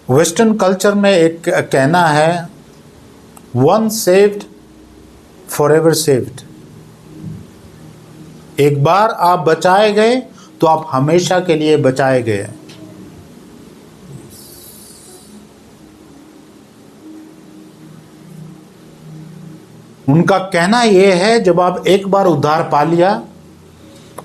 Western culture में एक कहना है, one saved for ever saved. एक बार आप बचाए गए तो आप हमेशा के लिए बचाए गए। उनका कहना यह है, जब आप एक बार उद्धार पा लिया,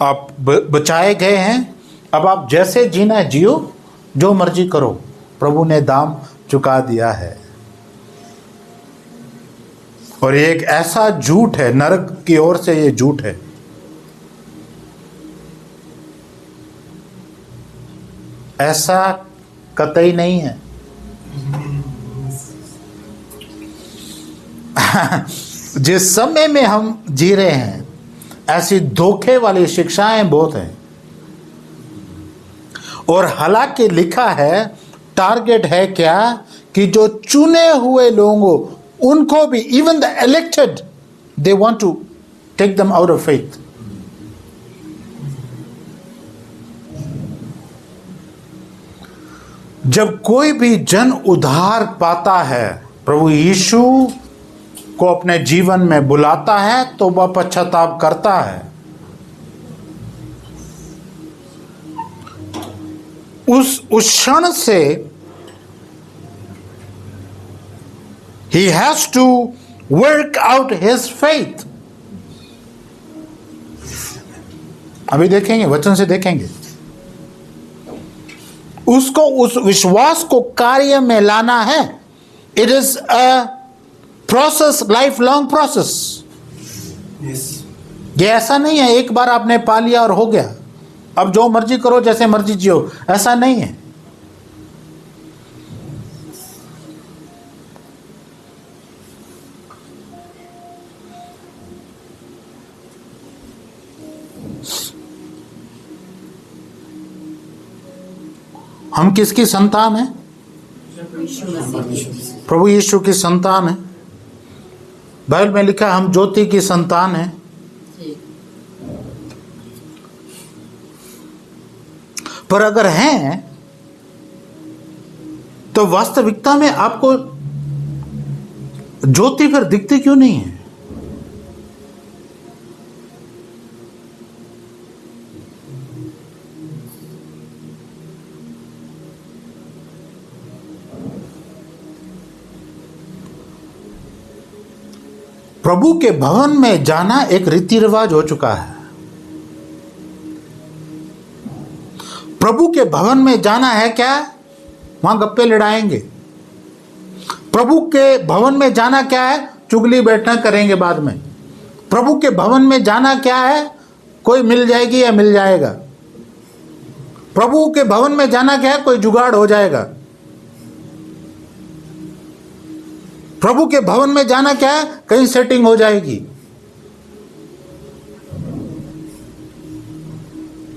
आप बचाए गए हैं, अब आप जैसे जीना है जियो, जो मर्जी करो, प्रभु ने दाम चुका दिया है। और ये एक ऐसा झूठ है, नरक की ओर से ये झूठ है। ऐसा कतई नहीं है। जिस समय में हम जी रहे हैं, ऐसी धोखे वाली शिक्षाएं बहुत हैं। और हालांकि लिखा है, टारगेट है क्या कि जो चुने हुए लोगों, उनको भी, even the elected, they want to take them out of faith. जब कोई भी जन उद्धार पाता है, प्रभु यीशु को अपने जीवन में बुलाता है, तो वह पश्चाताप करता है। उस क्षण से he has to work out his faith। अभी देखेंगे, वचन से देखेंगे। उसको उस विश्वास को कार्य में लाना है। It is a process, life long process. ये ऐसा नहीं है एक बार आपने पा लिया और हो गया, अब जो मर्जी करो, जैसे मर्जी जियो, ऐसा नहीं है। हम किसकी संतान हैं? प्रभु यीशु की संतान है। बाइबल में लिखा है, हम ज्योति की संतान हैं। पर अगर हैं, तो वास्तविकता में आपको ज्योति फिर दिखती क्यों नहीं है? प्रभु के भवन में जाना एक रीति रिवाज हो चुका है। प्रभु के भवन में जाना है क्या? वहां गप्पे लड़ाएंगे। प्रभु के भवन में जाना क्या है? चुगली बैठना करेंगे बाद में। प्रभु के भवन में जाना क्या है? कोई मिल जाएगी या मिल जाएगा। प्रभु के भवन में जाना क्या है? कोई जुगाड़ हो जाएगा। प्रभु के भवन में जाना क्या है? कहीं सेटिंग हो जाएगी।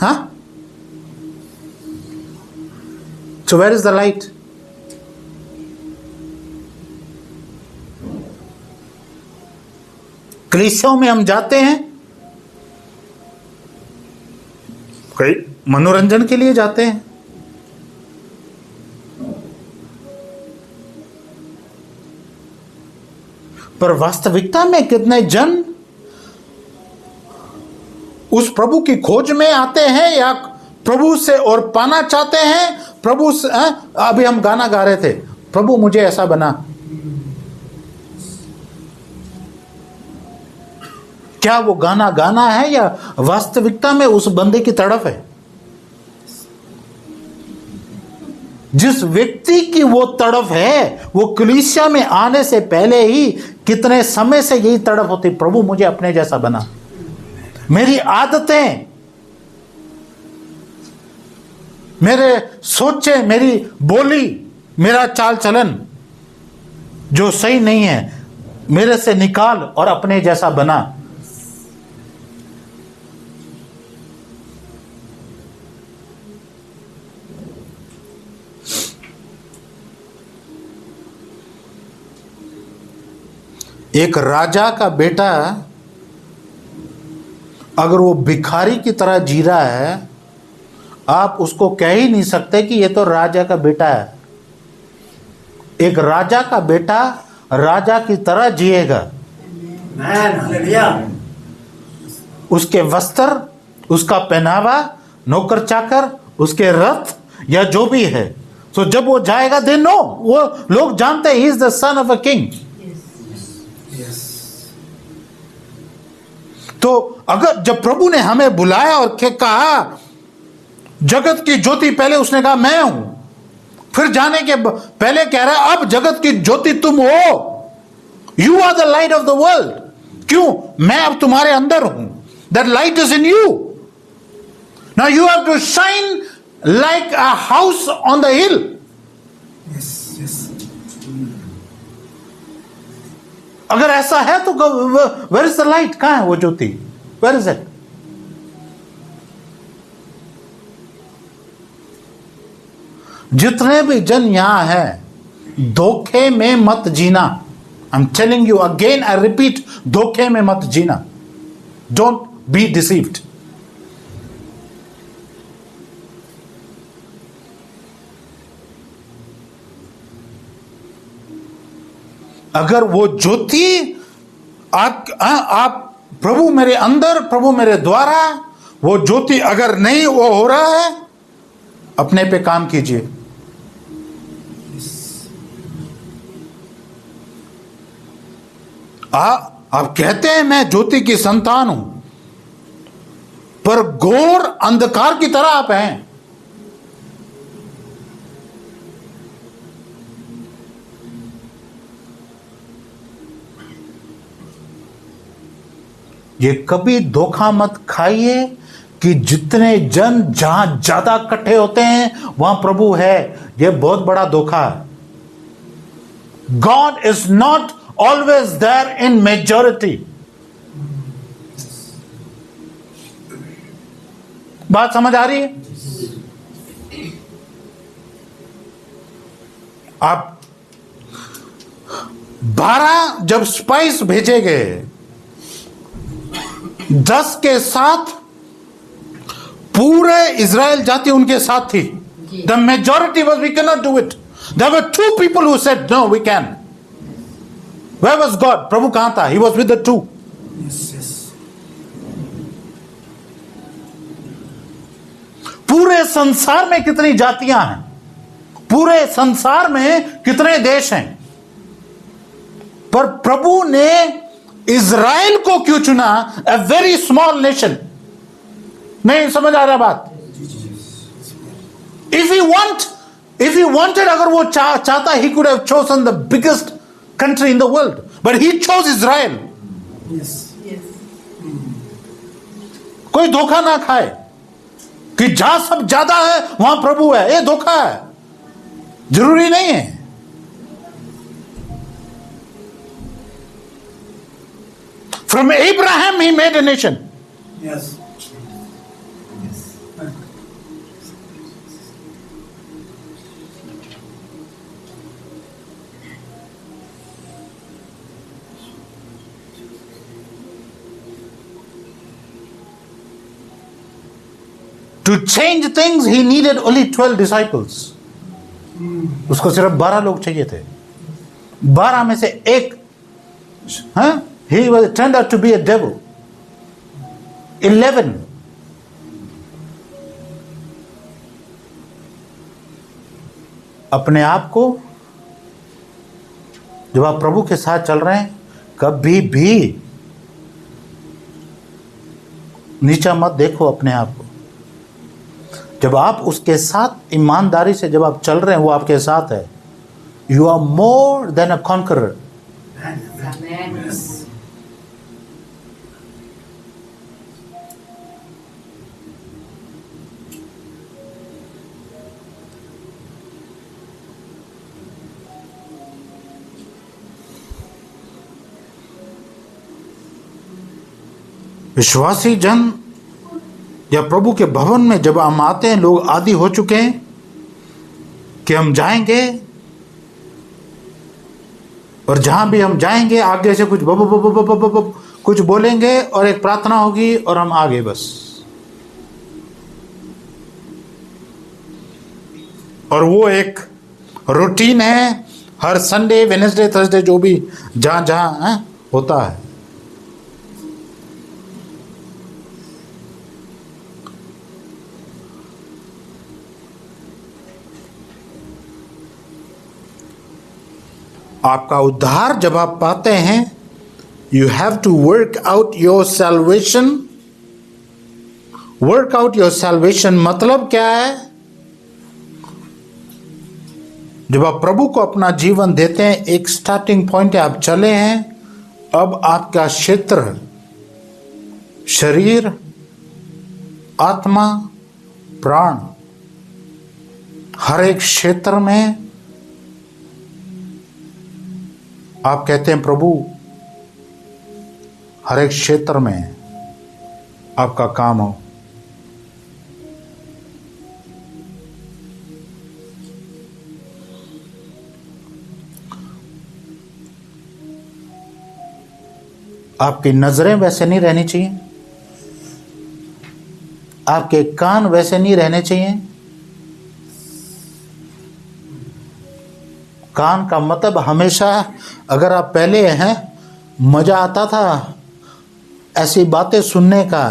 हाँ, so where is the light? कलीसियाओं में हम जाते हैं, कोई मनोरंजन के लिए जाते हैं, पर वास्तविकता में कितने जन उस प्रभु की खोज में आते हैं या प्रभु से और पाना चाहते हैं? प्रभु से, अभी हम गाना गा रहे थे, प्रभु मुझे ऐसा बना। क्या वो गाना गाना है या वास्तविकता में उस बंदे की तड़प है? जिस व्यक्ति की वो तड़प है, वो कलीसिया में आने से पहले ही कितने समय से यही तड़प होती, प्रभु मुझे अपने जैसा बना। मेरी आदतें, मेरे सोचे, मेरी बोली, मेरा चाल चलन जो सही नहीं है, मेरे से निकाल और अपने जैसा बना। एक राजा का बेटा अगर वो भिखारी की तरह जी रहा है, आप उसको कह ही नहीं सकते कि ये तो राजा का बेटा है। एक राजा का बेटा राजा की तरह जिएगा। उसके वस्त्र, उसका पहनावा, नौकर चाकर, उसके रथ या जो भी है, तो जब वो जाएगा दे नो, वो लोग जानते हैं he is the son of a king. तो अगर जब प्रभु ने हमें बुलाया और कहा जगत की ज्योति, पहले उसने कहा मैं हूं, फिर जाने के पहले कह रहा है अब जगत की ज्योति तुम हो, you are the light of the world. क्यों? मैं अब तुम्हारे अंदर हूं, that light is in you. Now you have to shine like a house on the hill. अगर ऐसा है तो वेयर इज द लाइट? कहां है वो ज्योति? Where is it? जितने भी जन यहां हैं, धोखे में मत जीना। I am telling you again, I repeat, धोखे में मत जीना। Don't be deceived. अगर वो ज्योति आप प्रभु मेरे अंदर, प्रभु मेरे द्वारा, वो ज्योति अगर नहीं वो हो रहा है, अपने पे काम कीजिए। आप कहते हैं मैं ज्योति की संतान हूं, पर घोर अंधकार की तरह आप हैं। ये कभी धोखा मत खाइए कि जितने जन जहां ज्यादा इकट्ठे होते हैं वहां प्रभु है। यह बहुत बड़ा धोखा है। God is not always there in majority. बात समझ आ रही है? आप 12 जब स्पाइस भेजे गए, 10 के साथ पूरे इजराइल जाति उनके साथ थी। The majority was we can not do it. There were 2 people who said no we can. Where was God? प्रभु कहां था? He was with the 2। पूरे संसार में कितनी जातियां हैं, पूरे संसार में कितने देश हैं, पर प्रभु ने इजराइल को क्यों चुना? A very small nation. नहीं समझ आ रहा बात? इफ ही वांटेड, अगर वो चाहता, he could have chosen the biggest country in the world, but he chose Israel. कोई धोखा ना खाए कि जहां सब ज्यादा है वहां प्रभु है। ये धोखा है, जरूरी नहीं है। From Abraham he made a nation. Yes. To change things he needed only 12 disciples. उसको सिर्फ 12 लोग चाहिए थे। 12 में से एक, हाँ, he was turned out to be a devil. 11. अपने आप को, जब आप प्रभु के साथ चल रहे हैं, कभी भी नीचा मत देखो अपने आप को। जब आप उसके साथ ईमानदारी से जब आप चल रहे हैं, वो आपके साथ है। You are more than a conqueror. विश्वासी जन या प्रभु के भवन में जब हम आते हैं, लोग आदी हो चुके हैं कि हम जाएंगे, और जहां भी हम जाएंगे आगे से कुछ कुछ बोलेंगे और एक प्रार्थना होगी और हम आगे बस। और वो एक रूटीन है, हर संडे, वेडनेसडे, थर्सडे, जो भी जहां जहां होता है। आपका उद्धार जब आप पाते हैं, you have to work out your salvation. Work out your salvation मतलब क्या है? जब आप प्रभु को अपना जीवन देते हैं, एक स्टार्टिंग पॉइंट है, आप चले हैं, अब आपका क्षेत्र, शरीर, आत्मा, प्राण, हर एक क्षेत्र में आप कहते हैं प्रभु, हर एक क्षेत्र में आपका काम हो। आपकी नजरें वैसे नहीं रहनी चाहिए, आपके कान वैसे नहीं रहने चाहिए। कान का मतलब हमेशा, अगर आप पहले हैं, मजा आता था ऐसी बातें सुनने का,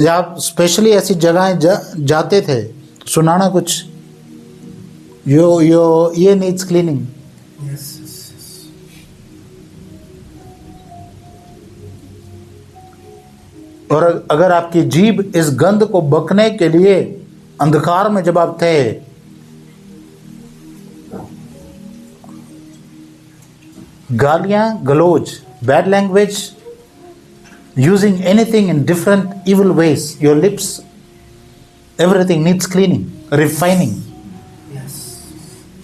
या आप स्पेशली ऐसी जगहें जाते थे, सुनाना कुछ, ये नीड्स क्लीनिंग। और अगर आपकी जीभ इस गंध को बकने के लिए अंधकार में जब आप थे, गालियां, गलोज, bad language, using anything in different evil ways, your lips, everything needs cleaning, refining,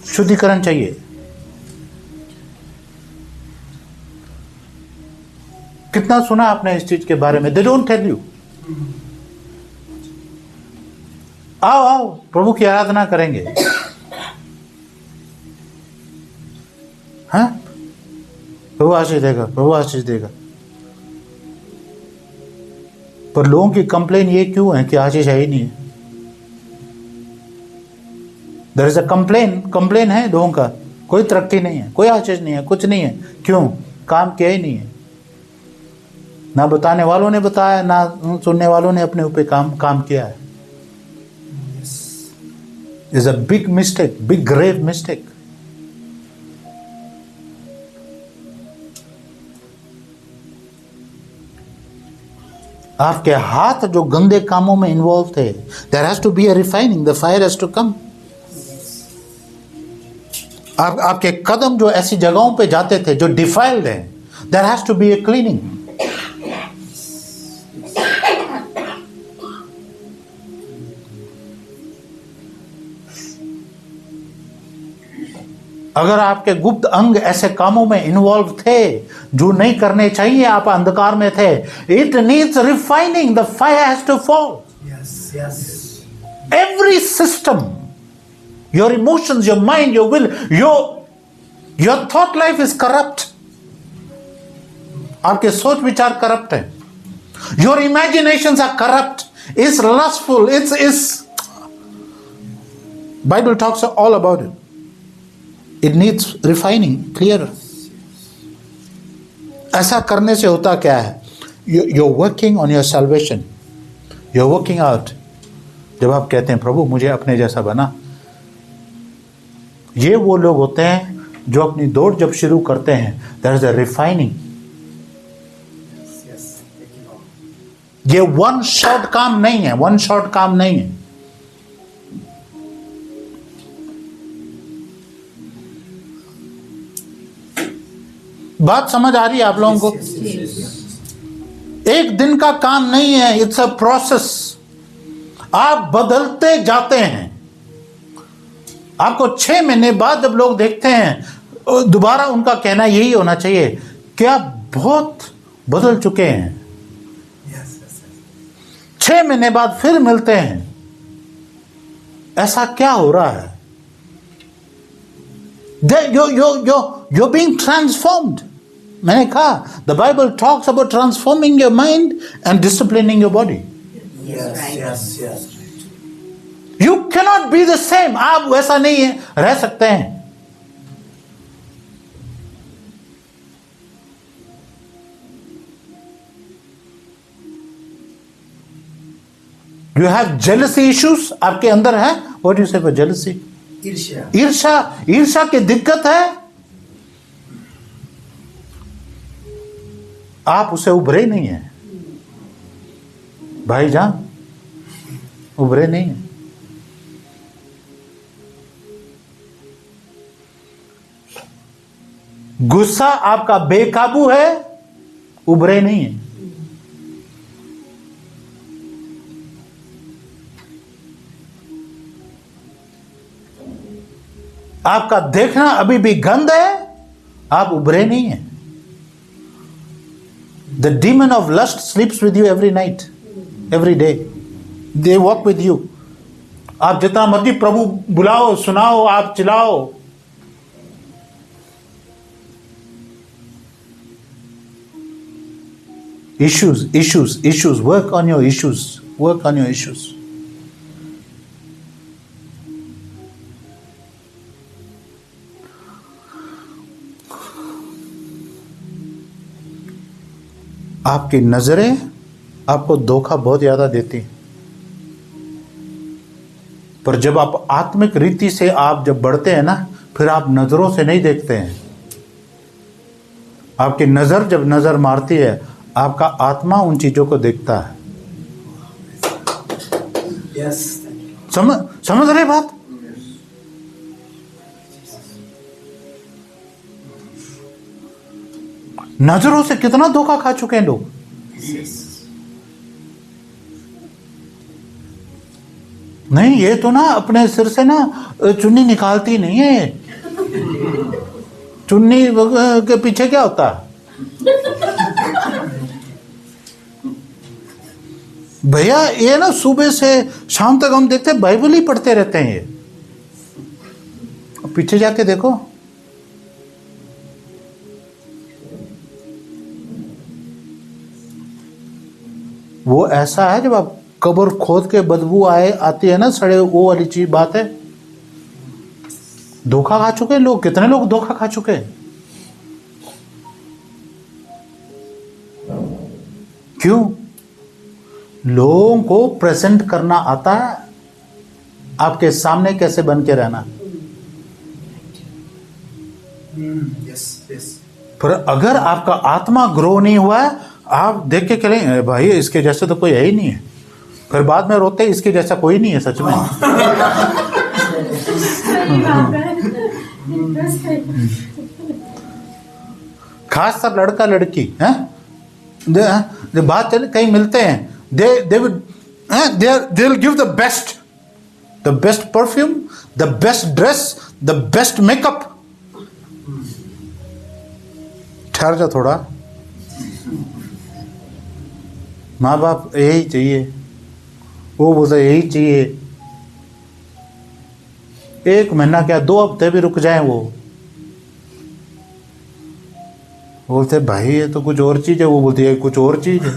शुद्धिकरण चाहिए। कितना सुना आपने इस चीज के बारे में? They don't tell you. आओ आओ प्रभु की आराधना करेंगे, हाँ, प्रभु आशीष देगा, प्रभु आशीष देगा। पर लोगों की कंप्लेन ये क्यों है कि आशीष है ही नहीं है? देयर इज अ कंप्लेन है लोगों का, कोई तरक्की नहीं है, कोई आशीष नहीं है, कुछ नहीं है। क्यों? काम किया ही नहीं है। ना बताने वालों ने बताया, ना सुनने वालों ने अपने ऊपर काम किया है। Is a big mistake, big grave mistake. आपके हाथ जो गंदे कामों में इन्वॉल्व थे, there has to be a refining, the fire has to come. आपके कदम जो ऐसी जगहों पे जाते थे जो डिफाइल्ड है, there has to be a cleaning. अगर आपके गुप्त अंग ऐसे कामों में इन्वॉल्व थे जो नहीं करने चाहिए, आप अंधकार में थे, it needs refining, the fire has to fall. Every system, your emotions, your mind, your will, your thought life is corrupt. आपके सोच विचार करप्ट है। Your imaginations are corrupt, it's lustful, it's Bible talks all about it. It needs refining, clearer. ऐसा करने से होता क्या है? You're working on your salvation. You're working out. जब आप कहते हैं प्रभु मुझे अपने जैसा बना, ये वो लोग होते हैं जो अपनी दौड़ जब शुरू करते हैं, there is a refining. ये वन शॉट काम नहीं है, वन शॉट काम नहीं है। बात समझ आ रही है आप लोगों को? एक दिन का काम नहीं है, इट्स अ प्रोसेस। आप बदलते जाते हैं। आपको 6 महीने बाद जब लोग देखते हैं, दोबारा उनका कहना यही होना चाहिए कि आप बहुत बदल चुके हैं। 6 महीने बाद फिर मिलते हैं, ऐसा क्या हो रहा है? You're being transformed. मैंने कहा the Bible talks about transforming your mind and disciplining your body. Yes. You cannot be the same. आप वैसा नहीं है रह सकते हैं। Do you have jealousy issues? आपके अंदर है? व्हाट डू यू से फॉर जेलसी? ईर्ष्या। ईर्षा, ईर्षा की दिक्कत है, आप उसे उभरे नहीं है भाईजान, उभरे नहीं है। गुस्सा आपका बेकाबू है, उभरे नहीं है। आपका देखना अभी भी गंद है, आप उभरे नहीं है। The demon of lust sleeps with you every night, every day. They walk with you. आप जितना मर्जी प्रभु बुलाओ, सुनाओ, आप चिल्लाओ, issues. Work on your issues. Work on your issues. आपकी नजरें आपको धोखा बहुत ज्यादा देती हैं, पर जब आप आत्मिक रीति से आप जब बढ़ते हैं ना, फिर आप नजरों से नहीं देखते हैं। आपकी नजर जब नजर मारती है, आपका आत्मा उन चीजों को देखता है। समझ रहे बात? नजरों से कितना धोखा खा चुके हैं लोग। नहीं, ये तो ना अपने सिर से ना चुन्नी निकालती नहीं है। चुन्नी के पीछे क्या होता है भैया? ये ना सुबह से शाम तक हम देखते बाइबल ही पढ़ते रहते हैं। ये पीछे जाके देखो, वो ऐसा है जब आप कब्र खोद के बदबू आती है ना, सड़े, वो वाली चीज बात है। धोखा खा चुके हैं लोग, कितने लोग धोखा खा चुके हैं। क्यों? लोगों को प्रेजेंट करना आता है, आपके सामने कैसे बन के रहना। पर अगर आपका आत्मा ग्रो नहीं हुआ है, आप देख के चलें भाई इसके जैसे तो कोई है ही नहीं है, फिर बाद में रोते इसके जैसा कोई नहीं है सच में। खास सब लड़का लड़की है, जब बात चले कहीं मिलते हैं, they will give the best perfume, the best dress, the best makeup. ठहर जा थोड़ा, माँ बाप यही चाहिए, वो बोलते यही चाहिए। एक महीना क्या 2 हफ्ते भी रुक जाए, वो बोलते भाई ये तो कुछ और चीज है, वो बोलती है कुछ और चीज है।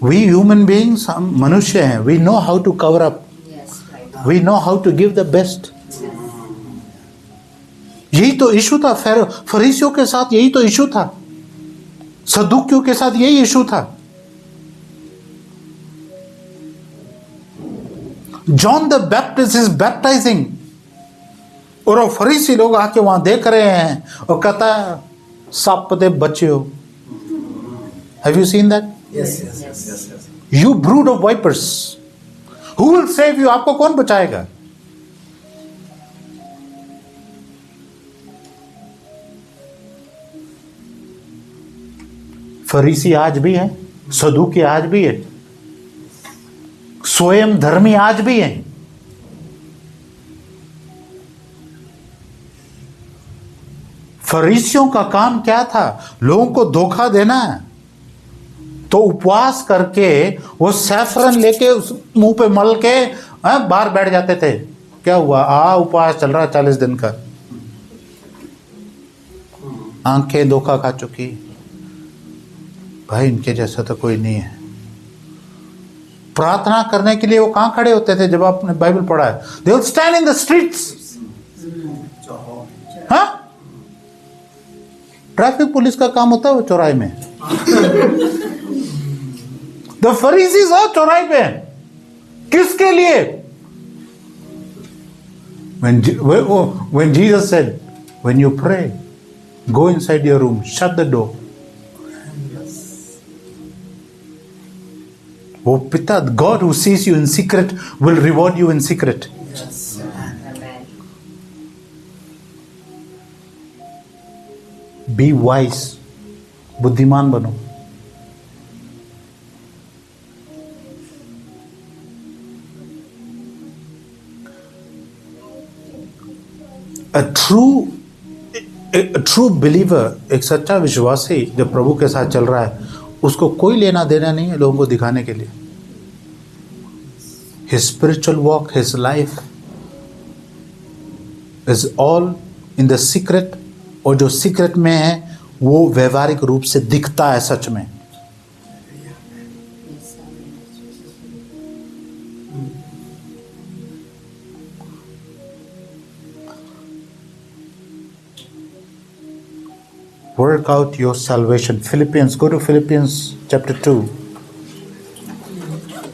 We human beings, हम मनुष्य हैं, we know how to cover up, we know how to give the best. यही तो इशू था फरीसियों के साथ, यही तो इशू था सदूकियों के साथ, यही इशू था। John the Baptist is baptising, और वो फरीसी लोग आके वहां देख रहे हैं और कहता सप दे बच्चे हो। Have you seen that? yes. You brood of vipers, who will save you? आपको कौन बचाएगा? फरीसी आज भी है, सदूकी आज भी है, स्वयं धर्मी आज भी है। फरीसियों का काम क्या था? लोगों को धोखा देना है। तो उपवास करके वो सैफरन लेके उस मुंह पे मल के बाहर बैठ जाते थे। क्या हुआ? उपवास चल रहा 40 दिन का। आंखें धोखा खा चुकी। भाई इनके जैसा तो कोई नहीं है। प्रार्थना करने के लिए वो कहां खड़े होते थे जब आपने बाइबल पढ़ा है? They will stand in the streets, हाँ, ट्रैफिक पुलिस का काम होता है वो चौराहे में। द फरीसीज चौराहे पे हैं। किसके लिए? when Jesus said, when you pray, go inside your room, shut the door. वो पिता, God who sees you in secret will reward you in secret. Yes. Be wise. बुद्धिमान बनो। A true believer, एक सच्चा विश्वासी जब प्रभु के साथ चल रहा है, उसको कोई लेना देना नहीं है लोगों को दिखाने के लिए। His spiritual walk, his life is all in the secret, और जो सीक्रेट में है वो व्यवहारिक रूप से दिखता है सच में। Work out your salvation. Philippians, go to Philippians chapter 2.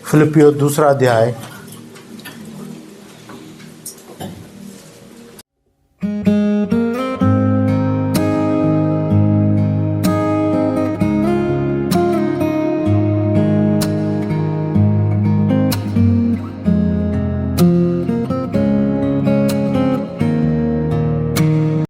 फिलिपियो 2 अध्याय